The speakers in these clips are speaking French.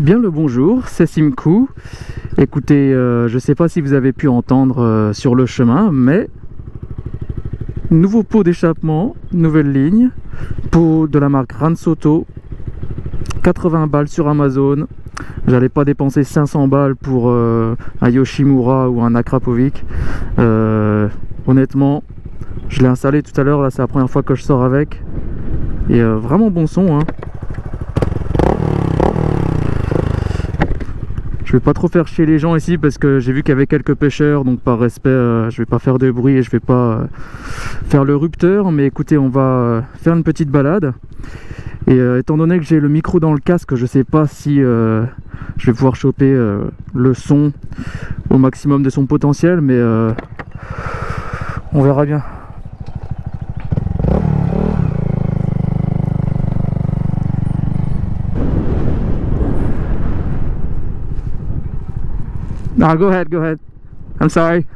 Bien le bonjour, c'est Simcou. Écoutez, je ne sais pas si vous avez pu entendre sur le chemin, mais nouveau pot d'échappement, nouvelle ligne, pot de la marque Ransoto, 80 balles sur Amazon. J'allais pas dépenser 500 balles pour un Yoshimura ou un Akrapovic. Honnêtement, je l'ai installé tout à l'heure, là c'est la première fois que je sors avec. Et vraiment bon son, hein. Je vais pas trop faire chier les gens ici parce que j'ai vu qu'il y avait quelques pêcheurs, donc par respect je vais pas faire de bruit et je vais pas faire le rupteur. Mais écoutez, on va faire une petite balade et étant donné que j'ai le micro dans le casque, je sais pas si je vais pouvoir choper le son au maximum de son potentiel, mais on verra bien. No, go ahead, go ahead. I'm sorry.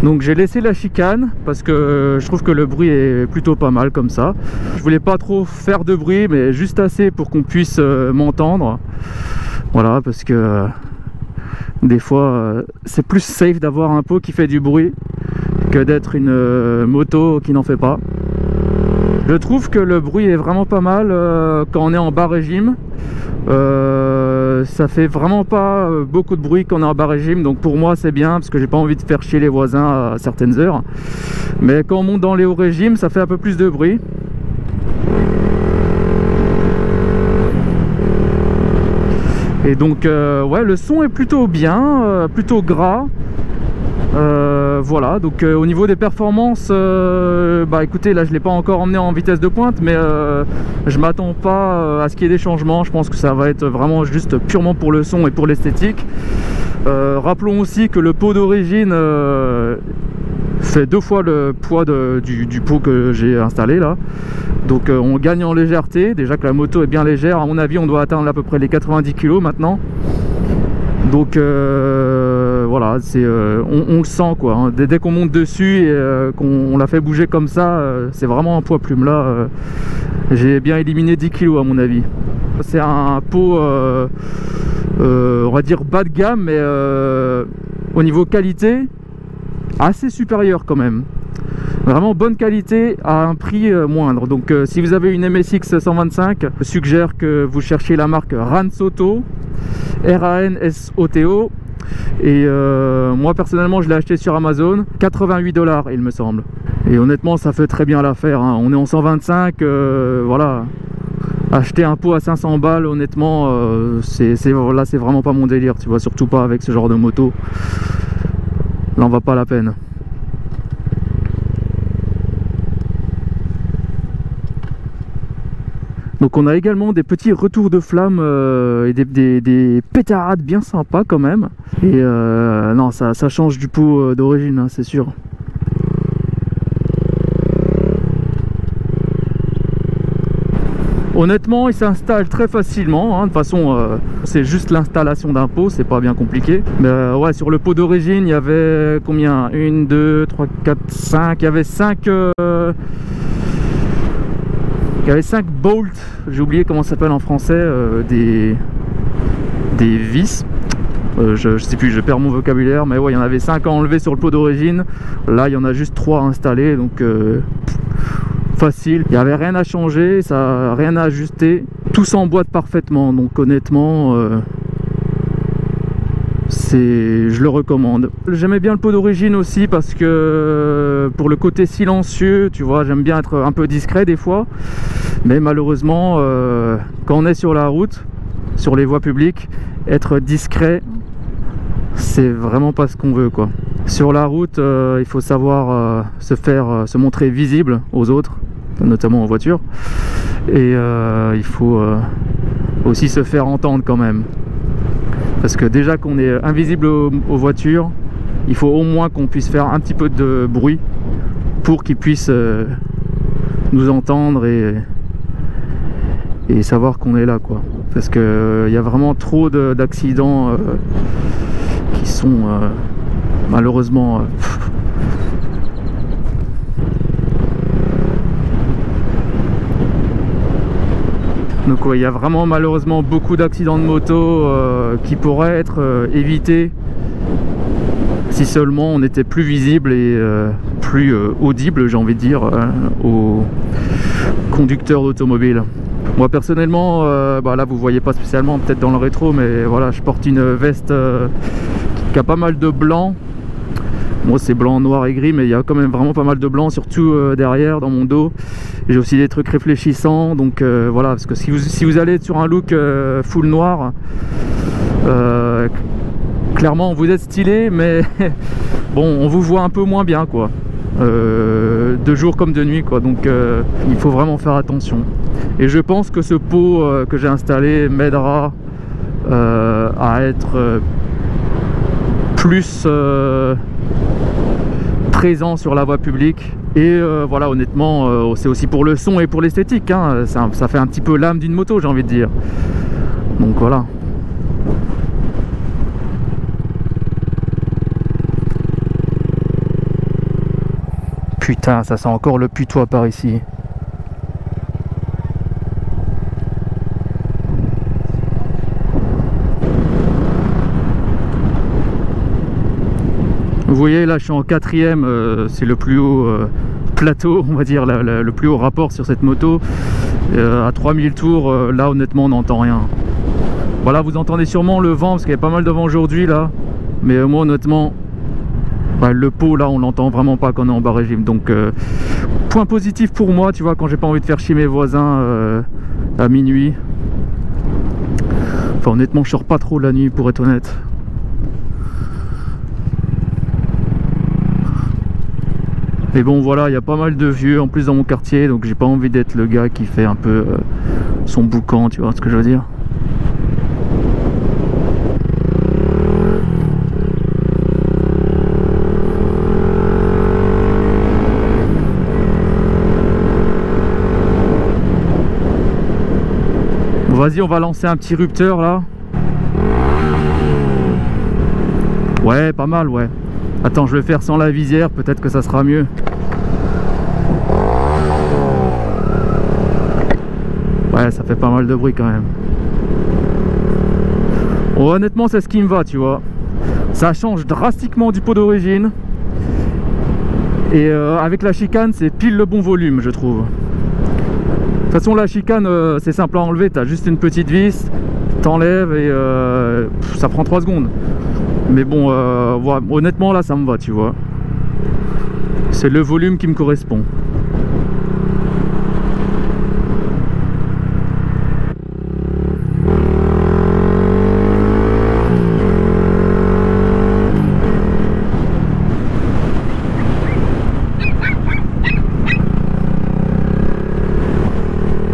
Donc j'ai laissé la chicane parce que je trouve que le bruit est plutôt pas mal comme ça. Je voulais pas trop faire de bruit, mais juste assez pour qu'on puisse m'entendre. Voilà, parce que des fois c'est plus safe d'avoir un pot qui fait du bruit que d'être une moto qui n'en fait pas. Je trouve que le bruit est vraiment pas mal quand on est en bas régime. Ça fait vraiment pas beaucoup de bruit quand on est en bas régime, donc pour moi c'est bien parce que j'ai pas envie de faire chier les voisins à certaines heures. Mais quand on monte dans les hauts régimes, ça fait un peu plus de bruit. Et donc ouais, le son est plutôt bien, plutôt gras. Voilà, donc au niveau des performances, bah écoutez, là je l'ai pas encore emmené en vitesse de pointe, mais je m'attends pas à ce qu'il y ait des changements. Je pense que ça va être vraiment juste purement pour le son et pour l'esthétique. Rappelons aussi que le pot d'origine fait 2 fois le poids du pot que j'ai installé là, donc on gagne en légèreté. Déjà que la moto est bien légère, à mon avis on doit atteindre à peu près les 90 kg maintenant. Donc voilà, on le sent quoi, hein. Dès qu'on monte dessus et qu'on la fait bouger comme ça, c'est vraiment un poids plume. Là j'ai bien éliminé 10 kg à mon avis. C'est un pot on va dire bas de gamme, mais au niveau qualité assez supérieur quand même. Vraiment bonne qualité à un prix moindre. Donc si vous avez une MSX 125, je suggère que vous cherchiez la marque Ransoto, R-A-N-S-O-T-O. Et moi personnellement je l'ai acheté sur Amazon, 88 $, il me semble. Et honnêtement ça fait très bien l'affaire, hein. On est en 125, voilà. Acheter un pot à 500 balles, honnêtement, là c'est vraiment pas mon délire, tu vois, surtout pas avec ce genre de moto. Là on va pas la peine. Donc on a également des petits retours de flammes et des pétarades bien sympas quand même. Et non, ça change du pot d'origine, hein, c'est sûr. Honnêtement, il s'installe très facilement, hein. De toute façon, c'est juste l'installation d'un pot, c'est pas bien compliqué. Mais ouais, sur le pot d'origine, il y avait combien? 1, 2, 3, 4, 5. Il y avait 5... Il y avait 5 bolts, j'ai oublié comment ça s'appelle en français, des vis. Je sais plus, je perds mon vocabulaire, mais ouais, il y en avait 5 à enlever sur le pot d'origine. Là, il y en a juste 3 à installer, donc facile. Il n'y avait rien à changer, ça rien à ajuster. Tout s'emboîte parfaitement, donc honnêtement, je le recommande. J'aimais bien le pot d'origine aussi parce que pour le côté silencieux, tu vois, j'aime bien être un peu discret des fois, mais malheureusement quand on est sur la route, sur les voies publiques, être discret c'est vraiment pas ce qu'on veut quoi. Sur la route il faut savoir se montrer visible aux autres, notamment en voiture, et il faut aussi se faire entendre quand même. Parce que déjà qu'on est invisible aux voitures, il faut au moins qu'on puisse faire un petit peu de bruit pour qu'ils puissent nous entendre et savoir qu'on est là quoi. Parce que il y a vraiment trop d'accidents qui sont malheureusement. Donc ouais, il y a vraiment malheureusement beaucoup d'accidents de moto qui pourraient être évités si seulement on était plus visible et plus audible, j'ai envie de dire, aux conducteurs d'automobile. Moi personnellement, là vous voyez pas spécialement peut-être dans le rétro, mais voilà, je porte une veste qui a pas mal de blanc. Moi c'est blanc, noir et gris, mais il y a quand même vraiment pas mal de blanc, surtout derrière dans mon dos. J'ai aussi des trucs réfléchissants, donc voilà, parce que si vous allez sur un look full noir, clairement vous êtes stylé, mais bon, on vous voit un peu moins bien quoi, de jour comme de nuit quoi, donc il faut vraiment faire attention. Et je pense que ce pot que j'ai installé m'aidera à être plus présent sur la voie publique. Et voilà, honnêtement, c'est aussi pour le son et pour l'esthétique, hein. Ça fait un petit peu l'âme d'une moto, j'ai envie de dire. Donc voilà. Putain, ça sent encore le putois par ici. Vous voyez là je suis en 4e, c'est le plus haut plateau, on va dire, le plus haut rapport sur cette moto. À 3000 tours, là honnêtement on n'entend rien. Voilà, vous entendez sûrement le vent parce qu'il y a pas mal de vent aujourd'hui là. Mais moi honnêtement, le pot là on l'entend vraiment pas quand on est en bas régime. Donc point positif pour moi, tu vois, quand j'ai pas envie de faire chier mes voisins à minuit. Enfin honnêtement je sors pas trop la nuit pour être honnête. Mais bon voilà, il y a pas mal de vieux en plus dans mon quartier, donc j'ai pas envie d'être le gars qui fait un peu son boucan, tu vois ce que je veux dire. Bon, vas-y, on va lancer un petit rupteur là. Ouais, pas mal, ouais. Attends, je vais faire sans la visière, peut-être que ça sera mieux. Ouais, ça fait pas mal de bruit quand même. Bon, honnêtement, c'est ce qui me va, tu vois. Ça change drastiquement du pot d'origine. Et avec la chicane, c'est pile le bon volume, je trouve. De toute façon, la chicane, c'est simple à enlever. T'as juste une petite vis, t'enlèves et ça prend 3 secondes. Mais bon, voilà, honnêtement là ça me va, tu vois. C'est le volume qui me correspond.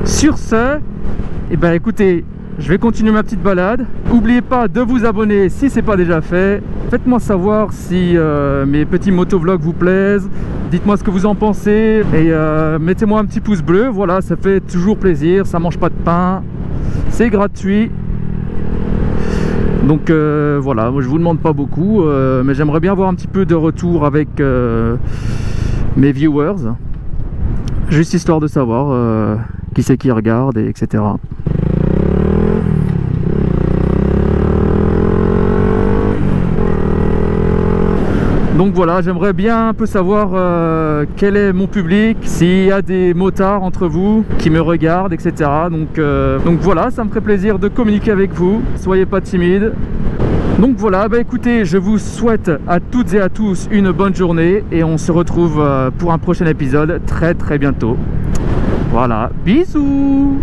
Sur ce, eh ben écoutez, je vais continuer ma petite balade. N'oubliez pas de vous abonner si ce n'est pas déjà fait. Faites-moi savoir si mes petits motovlogs vous plaisent. Dites-moi ce que vous en pensez. Et mettez-moi un petit pouce bleu. Voilà, ça fait toujours plaisir. Ça mange pas de pain. C'est gratuit. Donc voilà, moi, je vous demande pas beaucoup. Mais j'aimerais bien avoir un petit peu de retour avec mes viewers. Juste histoire de savoir qui c'est qui regarde, et etc. Donc voilà, j'aimerais bien un peu savoir quel est mon public, s'il y a des motards entre vous qui me regardent, etc. Donc voilà, ça me ferait plaisir de communiquer avec vous, soyez pas timides. Donc voilà, bah écoutez, je vous souhaite à toutes et à tous une bonne journée et on se retrouve pour un prochain épisode très bientôt. Voilà, bisous.